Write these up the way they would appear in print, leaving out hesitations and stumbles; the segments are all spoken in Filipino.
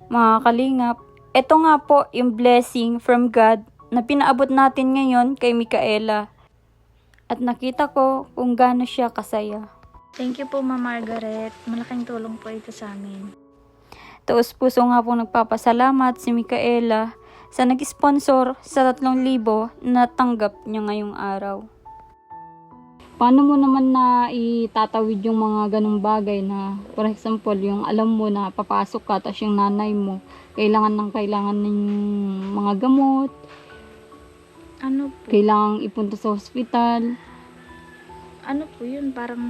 mga kalingap. Ito nga po yung blessing from God na pinaabot natin ngayon kay Micaela. At nakita ko kung gaano siya kasaya. Thank you po, Ma'am Margaret. Malaking tulong po ito sa amin. Taos puso nga po nagpapasalamat si Micaela sa nag-sponsor sa 3,000 na natanggap niya ngayong araw. Paano mo naman na itatawid yung mga ganong bagay na, for example, yung alam mo na papasok ka, tapos yung nanay mo, kailangan ng mga gamot, Ano po? kailangang ipunta sa hospital. Ano po yun? Parang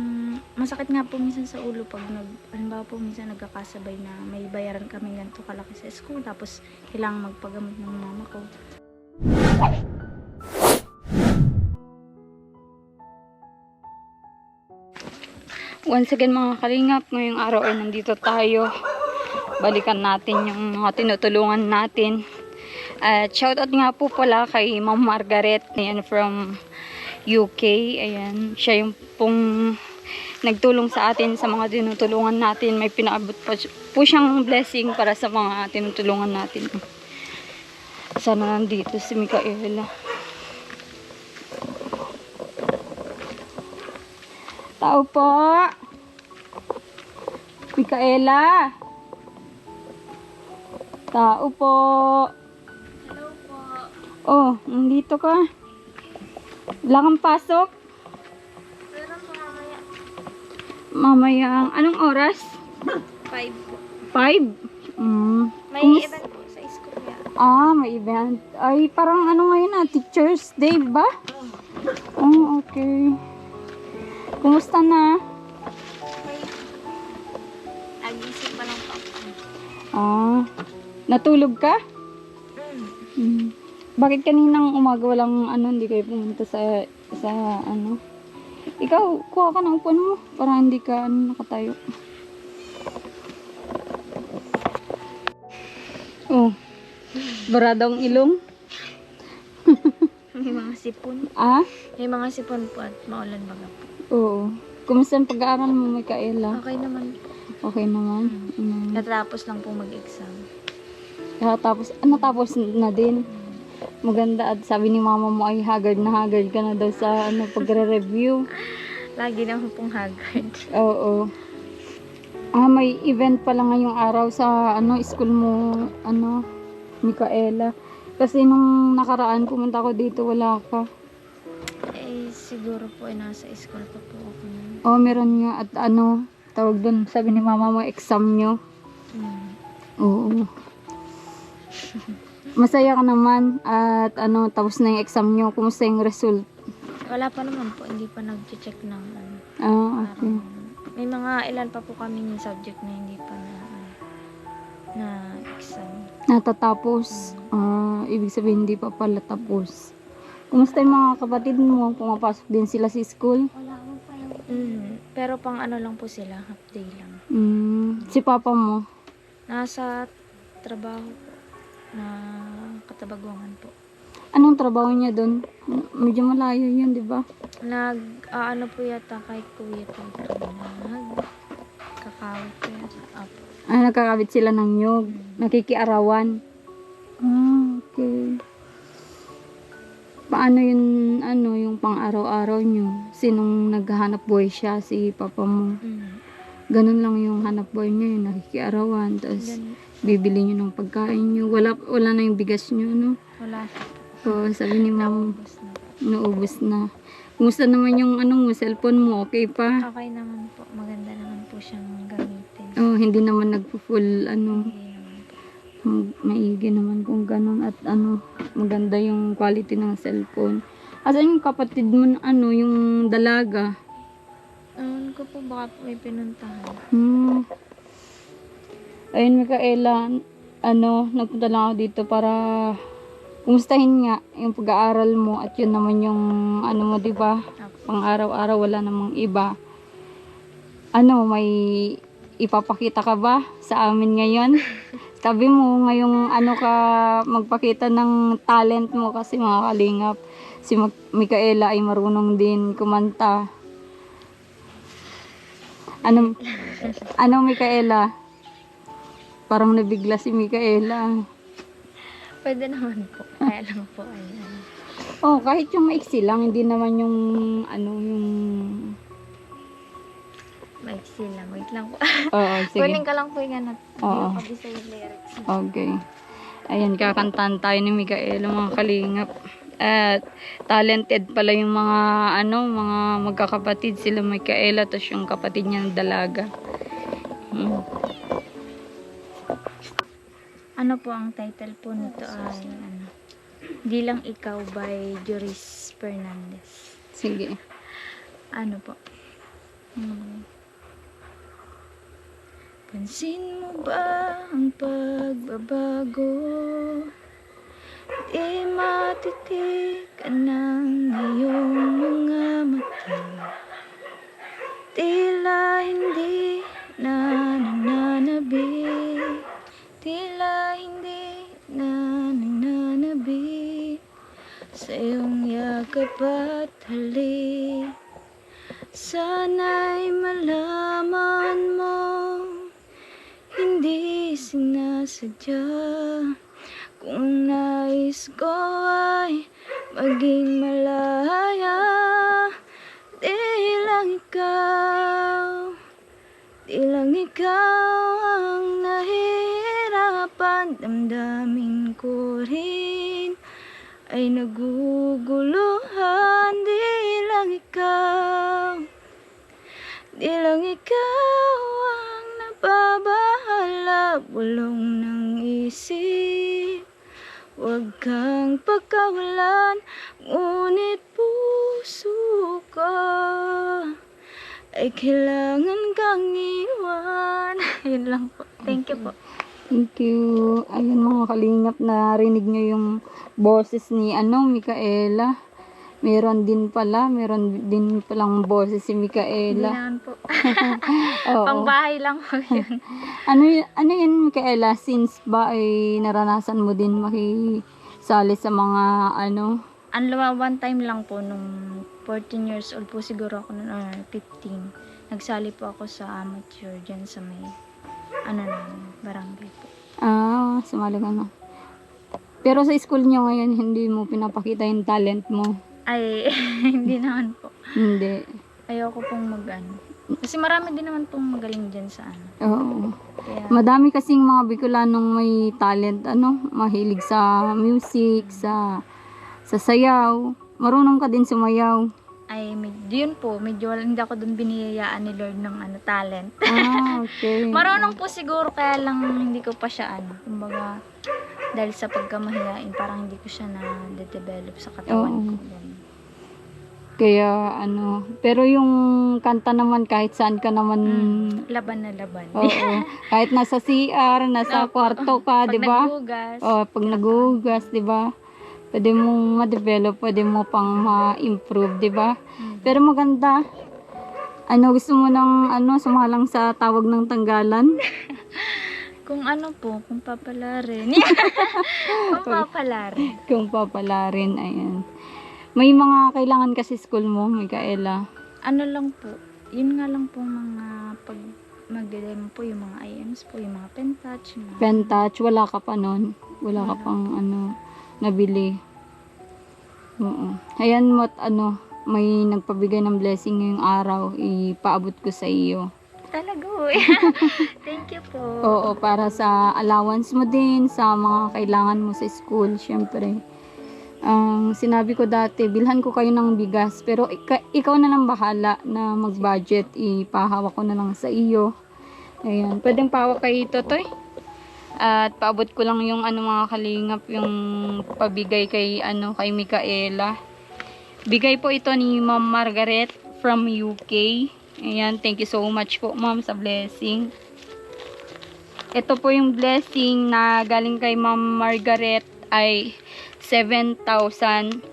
masakit nga po minsan sa ulo pag halimbawa po minsan nagkakasabay na may bayaran kami ganito kalaki sa school tapos kailangan magpagamot ng mama ko. Once again mga kalingap, ngayong araw ay nandito tayo. Balikan natin yung mga tinutulungan natin. At shoutout nga po pala kay Ma'am Margaret, ayan, from UK. Ayan, siya yung pong nagtulong sa atin sa mga tinutulungan natin. May pinaabot po siyang blessing para sa mga tinutulungan natin. Sana nandito si Micaela. Tao po! Micaela! Tao po! Hello po. Oh, nandito ka. Wala kang pasok? Pero po mamaya. Mamaya, anong oras? 5 po. 5? May event po sa school niya. May event. Ay, parang ano ngayon Teacher's Day ba? Oh, okay. Kumusta na? Nagising pa lang po. Natulog ka? Bakit kaninang umaga walang hindi kayo pumunta sa Ikaw, kuha ka ng upuan mo para hindi ka nakatayo. Oh. Barada ang ilong. May mga sipon. May mga sipon po at maulan baga po. Oo. Kumusta ang pag-aaral mo, Micaela? Okay naman po. Okay naman. Natapos lang po mag-exam. Natapos na din. Maganda, at sabi ni mama mo ay haggard ka na daw sa pagre-review. Lagi naman pong haggard. Oo. May event pala ngayong araw sa school mo, Micaela. Kasi nung nakaraan pumunta ko dito, wala ka. Siguro po ay nasa school pa po ako. Meron nga at tawag doon, sabi ni mama mo, exam nyo. Oo. Masaya ka naman at tapos na yung exam nyo. Kumusta yung result? Wala pa naman po, hindi pa nag-check ng Okay. May mga ilan pa po kami yung subject na hindi pa na exam. Natatapos. Ibig sabihin hindi pa pala tapos. Kumusta yung mga kapatid mo? Pumapasok din sila sa school? Wala mo pa pero pang lang po sila, half day lang. Si papa mo? Nasa trabaho po, na Katabaguangan po. Anong trabaho niya doon? Medyo malayo yun, di ba? Po yata kay Kuya Tito. Kakawit po yata. Nagkakabit sila ng nyog. Nakikiarawan. Okay. Paano yun, yung pang-araw-araw nyo? Sinong naghahanap buhay siya? Si papa mo? Ganun lang yung hanap buhay nyo, yung nakikiarawan. Tapos, bibili nyo ng pagkain nyo. Wala na yung bigas nyo, no? Wala. Sabi ni mama, naubos na. Kumusta naman yung cellphone mo? Okay pa? Okay naman po. Maganda naman po siyang gamitin. Hindi naman nagpo-full, Okay naman po. maigi naman kung ganun at maganda yung quality ng cellphone. Asan yung kapatid mo yung dalaga? Ewan ko po, baka po may pinuntahan. Ayun, Micaela, nagpunta lang ako dito para kumustahin nga yung pag-aaral mo at yun naman yung mo, diba? Pang araw-araw wala namang iba. May ipapakita ka ba sa amin ngayon? Sabi mo, ngayong ka magpakita ng talent mo kasi mga kalingap. Si Micaela ay marunong din kumanta. Micaela? Parang nabigla si Micaela. Pwede naman po. Kaya lang po, ayan. Oh, kahit yung maiksi lang, hindi naman yung ano, yung... Maiksi lang. Wait lang po. Oo, sige. Kunin ka lang po yung ano. Hindi Oo. ko kabisa yung lyrics. Okay. Ayan, kakantahan tayo ni Micaela, mga kalingap. At talented pala yung mga ano, mga magkakapatid sila Micaela, tapos yung kapatid niya ng dalaga. Ano po ang title po nito ay ano, Di Lang Ikaw by Joris Fernandez. Sige. Ano po? Pansin mo ba ang pagbabago? Di matitigan ng iyong mga mata. Tila hindi na nananabik. Tila hindi na nananabik sa iyong yakap at halik. Sana'y malaman mo, hindi sinasadya. Kung nais ko ay maging malaya. Di lang ikaw, di lang ikaw ang nahihirapan. Damdamin ko rin ay naguguluhan. Di lang ikaw, di lang ikaw ang nababahala. Bulong ng isip, huwag kang pagkawalan. Ngunit puso ka ay kailangan kang iwan. Yun lang po. Thank you po. Thank you. Ayun mga kalingap, narinig nyo yung boses ni Micaela. Meron din palang boses si Hindi Micaela. naman po. Oo. Pangbahay lang po yun. Ano yun, Micaela? Since ba ay naranasan mo din makisali sa mga One time lang po, nung 14 years old po siguro ako, noon, or 15. Nagsali po ako sa amateur dyan sa may, barangay po. sumali ka na. Pero sa school nyo ngayon, hindi mo pinapakita yung talent mo? Ay, hindi naman po. Hindi. Ayoko pong kasi marami din naman pong magaling dyan sa Oo. Kaya, Madami kasing mga Bicolanong may talent, mahilig sa music, sa sayaw. Marunong ka din sumayaw. ay, yun po, medyo hindi ako dun biniyayaan ni Lord ng talent. Okay. Marunong po siguro, kaya lang hindi ko pa siya kumbaga, dahil sa pagkamahiyain, parang hindi ko siya na-develop sa katawan Oo. ko. Ganun. Kaya pero yung kanta naman kahit saan ka naman, Laban na laban. oo, kahit nasa CR, nasa Opo. kwarto ka, Pag 'di ba? naghugas, Pag naghugas, 'di ba? Pwede mong ma-develop, pwede mo pang ma-improve, 'di ba? Pero maganda. Gusto mo nang sumalang sa tawag ng tanggalan? kung kung papalarin. Kung papalarin. Kung papalarin, ayan. May mga kailangan kasi school mo, Micaela. Lang po, yun nga lang po mga pag magde-demo po, yung mga IMs po, yung mga pentouch. Pentouch, wala ka pa nun. Wala ka pang nabili. Oo. Ayan mo't may nagpabigay ng blessing ngayong araw, ipaabot ko sa iyo. Talaga Thank you po. Oo, para sa allowance mo din, sa mga kailangan mo sa school, syempre. Sinabi ko dati, bilhan ko kayo ng bigas, pero ikaw na lang bahala na mag-budget, ipahawak ko na lang sa iyo. Ayan, pwedeng pahawak kay Totoy. At paabot ko lang yung mga kalingap, yung pabigay kay kay Micaela. Bigay po ito ni Ma'am Margaret from UK. Ayan, thank you so much po Ma'am sa blessing. Ito po yung blessing na galing kay Ma'am Margaret ay 7,000.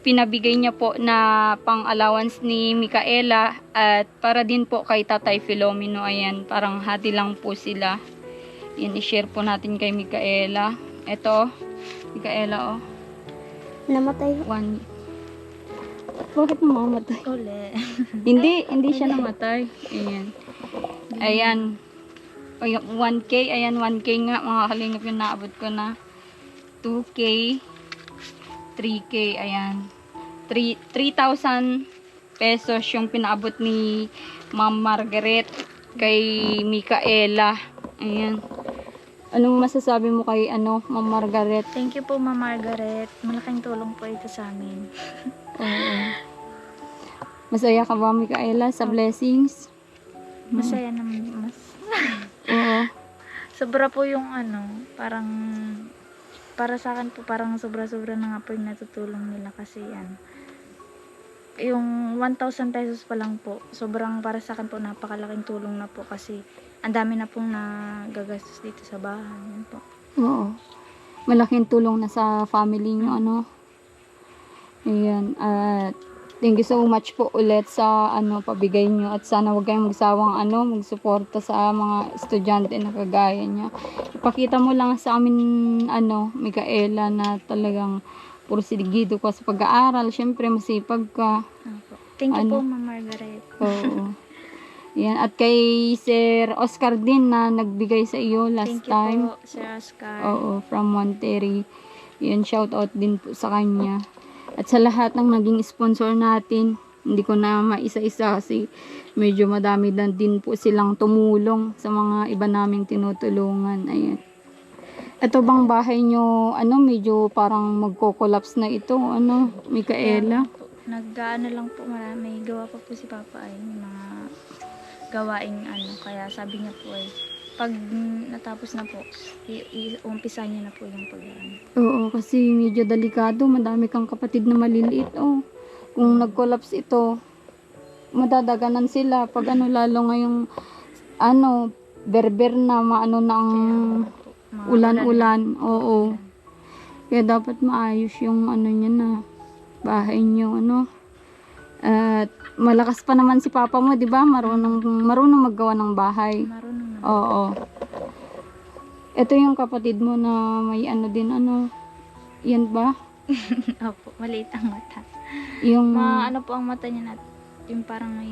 Pinabigay niya po na pang-allowance ni Micaela at para din po kay Tatay Filomeno. Ayan, parang hati lang po sila. Yan, i-share po natin kay Micaela. Ito, Micaela, Namatay. Bakit namamatay? Uli. Hindi siya namatay. Ayan. Ayan. O yung 1K, ayan 1K nga mga kalingap yung naabot ko na. 2K, 3K, ayan. 3,000 pesos yung pinaabot ni Ma'am Margaret kay Micaela. Ayan. Anong masasabi mo kay Ma'am Margaret? Thank you po, Ma'am Margaret. Malaking tulong po ito sa amin. Oo. Masaya ka ba, Micaela, sa blessings? Masaya naman. Oo. Sobra po yung parang para sa akin po parang sobra-sobra na nga po yung natutulong nila kasi yung 1,000 pesos pa lang po, sobrang para sa akin po napakalaking tulong na po kasi ang dami na pong nagagastos dito sa bahay. Yan po. Oo. Malaking tulong na sa family nyo, Ayan. At thank you so much po ulit sa pabigay nyo at sana huwag kayong magsawang magsuporta sa mga estudyante na kagaya niya. Ipakita mo lang sa amin Micaela, na talagang puro siligido ka sa pag-aaral. Syempre masipag ka. Opo. Thank you po, Ma'am Margaret. Oo. Yan. At kay Sir Oscar din na nagbigay sa iyo last Thank you time. po, Sir Oscar. Oo, from Monterrey. Yan, shout out din po sa kanya. At sa lahat ng naging sponsor natin, hindi ko na maisa-isa kasi medyo madami din po silang tumulong sa mga iba naming tinutulungan. Ayan. Ito bang bahay nyo, medyo parang magko-collapse na ito, Micaela? Nag-ano lang po, may gawa pa po si Papa ay mga gawaing kaya sabi niya po ay pag natapos na po, umpisa niya na po yung pag-ano. Oo, kasi medyo delikado. Madami kang kapatid na maliliit. Oh. Kung nag-collapse ito, madadaganan sila. Pag lalo ngayong berber na, na ang ulan-ulan. Oo. Kaya dapat maayos yung niya na bahay niyo, At malakas pa naman si Papa mo, 'di ba? Marunong maggawa ng bahay. Marunong na. Oo. Ito yung kapatid mo na may din, yan ba? Opo, maliit ang mata. Yung, Po ang mata niya yung parang may,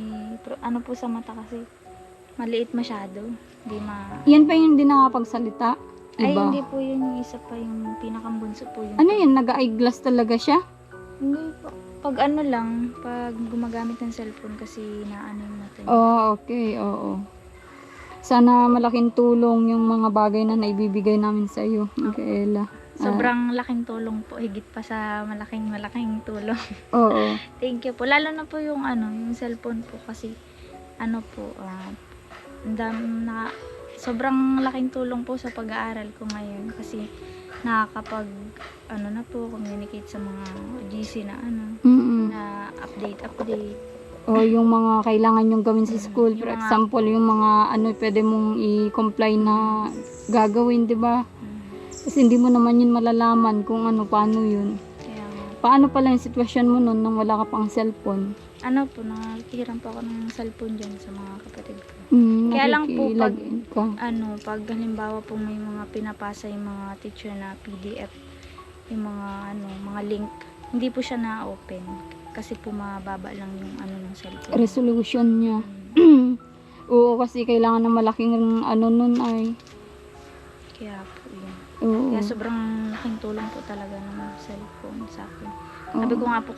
po sa mata kasi, maliit masyado. yan pa yung hindi nakapagsalita? Ay, Iba? hindi po yun. Yung isa pa yung pinakambunso po yun. Ano yan? Nag-eyeglass talaga siya? Hindi po. Pag lang, pag gumagamit ng cellphone kasi naano yung mata niya. Oh, okay. Oo. Sana malaking tulong yung mga bagay na naibibigay namin sa iyo, Micaela. Sobrang laking tulong po. Higit pa sa malaking tulong. Oo. Thank you po. Lalo na po yung yung cellphone po kasi sobrang laking tulong po sa pag-aaral ko ngayon kasi nakakapag na po communicate sa mga GC na na update. O yung mga kailangan yung gawin sa school. For Yung mga- example, yung mga pwede mong i-comply na gagawin, 'di ba? Kasi hindi mo naman yun malalaman kung paano yun. Kaya Paano pala yung sitwasyon mo nun nung wala ka pang cellphone? nakikiram po ako ng cellphone dyan sa mga kapatid ko. Kaya lang po nakikilagin ka. Pag halimbawa po may mga pinapasa yung mga teacher na PDF, yung mga link, hindi po siya na-open kasi po mababa lang yung ng cellphone. Resolution niya. Oo, kasi kailangan ng malaking nun ay. Kaya po yun. Oo. Kaya sobrang laking tulong po talaga ng cellphone sa akin. Oo. Sabi ko nga po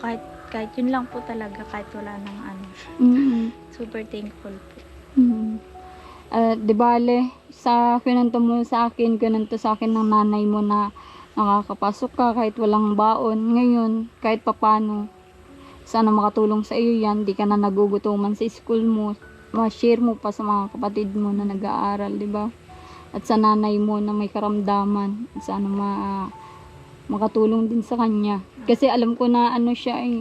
kahit yun lang po talaga, kahit wala nang super thankful po. Di bale, sa kinanto mo sa akin, kinanto sa akin ng nanay mo na nakakapasok ka kahit walang baon. Ngayon, kahit papano, sana makatulong sa iyo yan. Di ka na nagugutuman sa school mo. Ma-share mo pa sa mga kapatid mo na nag-aaral, di ba? At sa nanay mo na may karamdaman. Sana makatulong din sa kanya. Kasi alam ko na siya ay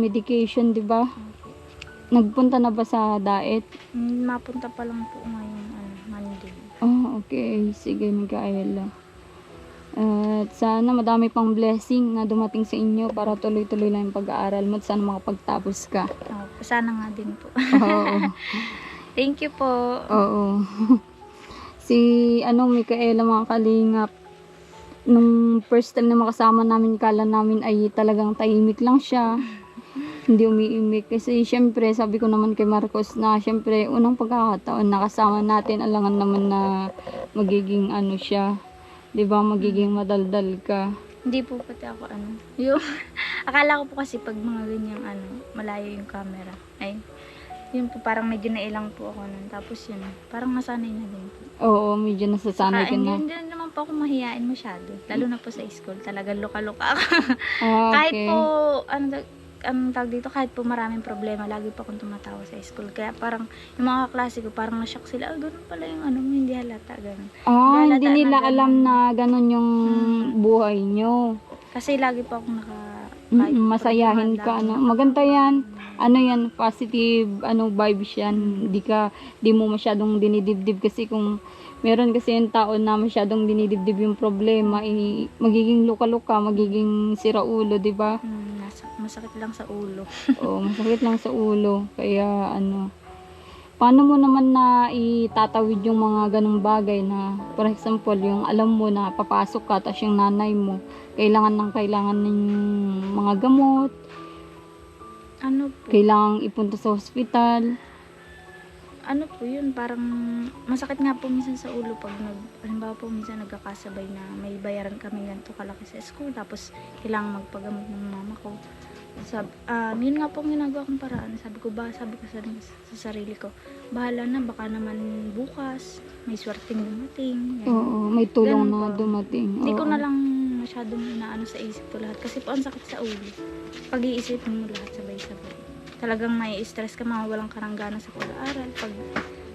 medication, di ba? Nagpunta na ba sa diet? Mapunta pa lang po ngayon Monday. Oh, okay. Sige, Micaela. At sana madami pang blessing na dumating sa inyo para tuloy-tuloy lang yung pag-aaral mo at sana makapagtapos ka. Sana nga din po. Oo. Thank you po. Oo. Si Micaela, mga kalingap, nung first time na makasama namin, kala namin ay talagang tahimik lang siya. Hindi umiimik. Kasi syempre, sabi ko naman kay Marcos na syempre, unang pagkakataon nakasama natin, alangan naman na magiging ano siya. 'Di ba magiging madaldal ka. Hindi po pati ako ano. Yung, akala ko po kasi pag mga ganyang ano, malayo yung camera. Ay, yun po parang medyo nailang po ako nun. Tapos yun, parang nasanay na din po. Oo, medyo nasasanay ka na. Hindi naman po ako mahihain masyado. Lalo na po sa school. Talagang luka-luka ako. Ah, Kahit okay. po, ang tawag dito, kahit po maraming problema, lagi po akong tumatawa sa school. Kaya parang, yung mga klase ko, parang na-shock sila, ganun pala yung ano, hindi halata, ganun. Ah, Hindi hindi halata nila na alam ganun. na ganun yung buhay nyo. Kasi lagi po akong kahit Masayahin problema, ka, lagi ano. Maganda yan. Ano yan, positive, vibes yan. Di mo masyadong dinidibdib kasi kung meron kasi yung tao na masyadong dinidibdib yung problema, magiging luka-luka, magiging siraulo, di ba? masakit lang sa ulo. Oo, masakit lang sa ulo. Kaya paano mo naman na itatawid yung mga ganong bagay na, for example, yung alam mo na papasok ka, tapos yung nanay mo, kailangan ng mga gamot, Ano po? kailangang ipunta sa ospital. Ano po yun, parang masakit nga po minsan sa ulo pag halimbawa po minsan nagkakasabay na may bayaran kami ganito kalaki sa school, tapos kailangan magpagamot ng mama ko. Yun nga po ang ginagawa kong paraan. Sabi ko sa sarili ko, bahala na, baka naman bukas may swerteng dumating. Yan. Oo, may tulong Ganun na po. dumating. Hindi ko Oo. na lang masyadong inaano sa isip ko lahat kasi po ang sakit sa ulo. Pag-iisipin mo lahat sabay-sabay. Talagang may stress ka, mawawalan ka ng gana sa pag-aaral pag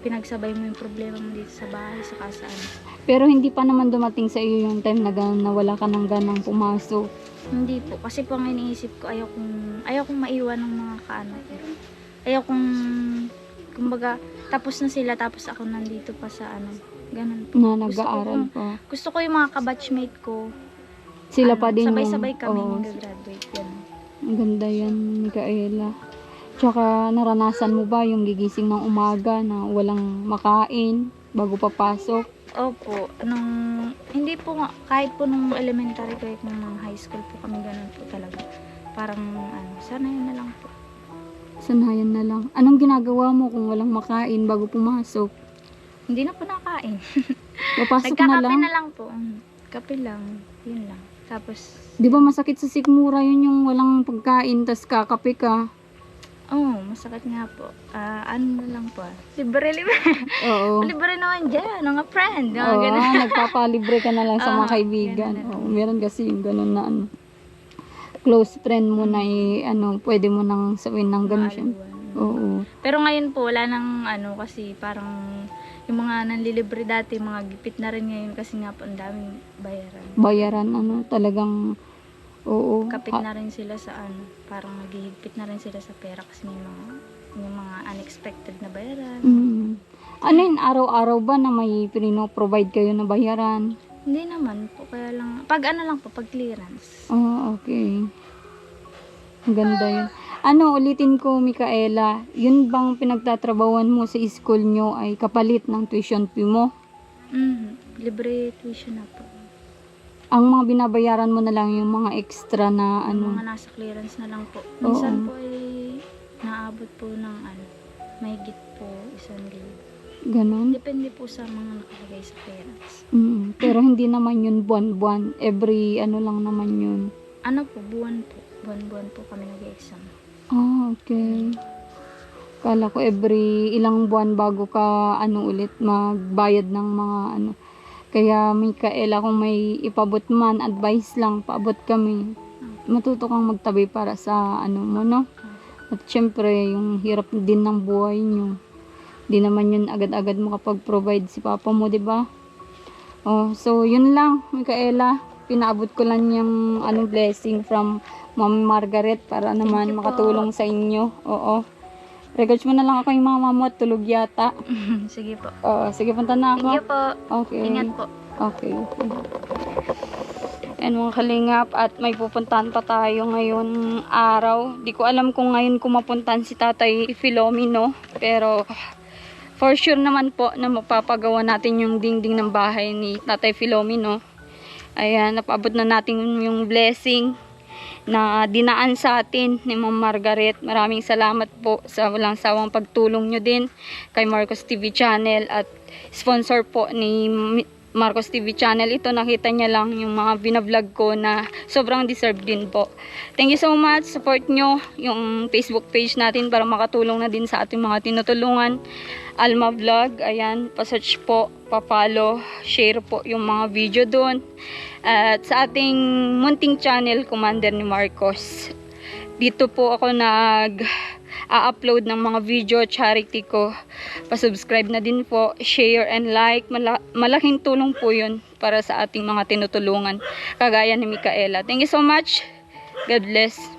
pinagsabay mo yung problema mo dito sa bahay, sa kasaan. Pero hindi pa naman dumating sa iyo yung time na gano'n na wala ka ng ganang pumasok. Hindi po, kasi po ang iniisip ko, ayaw kong maiwan ng mga kaano ko. Ayaw kong, kumbaga, tapos na sila, tapos ako nandito pa sa ano, ganun po. Na nag-aaral pa. Gusto ko yung mga kabatchmate ko, Sila pa din sabay-sabay kami oo, mag-graduate, ganun. ang ganda yan, Micaela. Tsaka naranasan mo ba yung gigising ng umaga na walang makain bago papasok? Opo, hindi po nga, kahit po nung elementary, kahit nung mga high school po kami, ganun po talaga. Parang, sana yun na lang po. Sanayan na lang. Anong ginagawa mo kung walang makain bago pumasok? Hindi na po nakain. Papasok na lang? Nagkakape na lang po. Kape lang, yun lang. Tapos, Di ba masakit sa sikmura yun yung walang pagkain tas kakape ka? masakit nga po. Ano na lang po. Libre. Oo. Libre naman dyan, mga friend. Mga Oo, ganun. nagpapalibre ka na lang sa mga kaibigan. ganun. Oo, meron kasi yung ganun na close friend mo na pwede mo nang sawin ng ganun siya. Maaluan. Oo. Pero ngayon po, wala nang kasi parang yung mga nanlilibre dati, mga gipit na rin ngayon kasi nga po ang daming bayaran. Bayaran talagang oo. Kapit na rin sila sa parang naghihigpit na rin sila sa pera kasi may mga unexpected na bayaran. Ano yun, araw-araw ba na may provide kayo na bayaran? Hindi naman po, kaya lang, pag pag clearance. Okay. Ang ganda yun. Ulitin ko, Micaela, yun bang pinagtatrabawan mo sa school nyo ay kapalit ng tuition fee mo? Libre tuition na po. Ang mga binabayaran mo na lang yung mga extra na Mga nasa clearance na lang po. Minsan po ay naabot po ng mahigit po 1,000. Ganon? Depende po sa mga nakalagay sa clearance. Pero hindi naman yun buwan-buwan. Every lang naman yun. Buwan po. Buwan-buwan po kami nag-exam. Okay. Kala ko every ilang buwan bago ka ulit magbayad ng mga Kaya Micaela, kung may ipabot man, advice lang, paabot kami. Matuto kang magtabi para sa mo, no? At syempre, yung hirap din ng buhay nyo. Di naman yun agad-agad makapag-provide si papa mo, di ba? So yun lang, Micaela. Pinaabot ko lang yung blessing from Ma'am Margaret para naman you po. makatulong sa inyo. Oo. Regards mo na lang ako yung mama mo at tulog yata. Sige po. Sige, punta na ako. Thank you po. Okay. Ingat po. Okay. And mga kalingap, at may pupuntahan pa tayo ngayon araw. Di ko alam kung ngayon kumapuntahan si Tatay Filomeno. Pero for sure naman po na mapapagawa natin yung dingding ng bahay ni Tatay Filomeno. Ayan, napaabot na natin yung blessing na dinaan sa atin ni Ma'am Margaret. Maraming salamat po sa walang sawang pagtulong nyo din kay Marcos TV Channel at sponsor po ni Marcos TV Channel. Ito, nakita niya lang yung mga binablog ko na sobrang deserve din po. Thank you so much. Support nyo yung Facebook page natin para makatulong na din sa ating mga tinutulungan. Alma Vlog, ayan, pa-search po, pa-follow, share po yung mga video doon. At sa ating munting channel, Commander ni Marcos, dito po ako nag-upload ng mga video charity ko. Pa-subscribe na din po, share and like. Malaking tulong po yun para sa ating mga tinutulungan, kagaya ni Micaela. Thank you so much. God bless.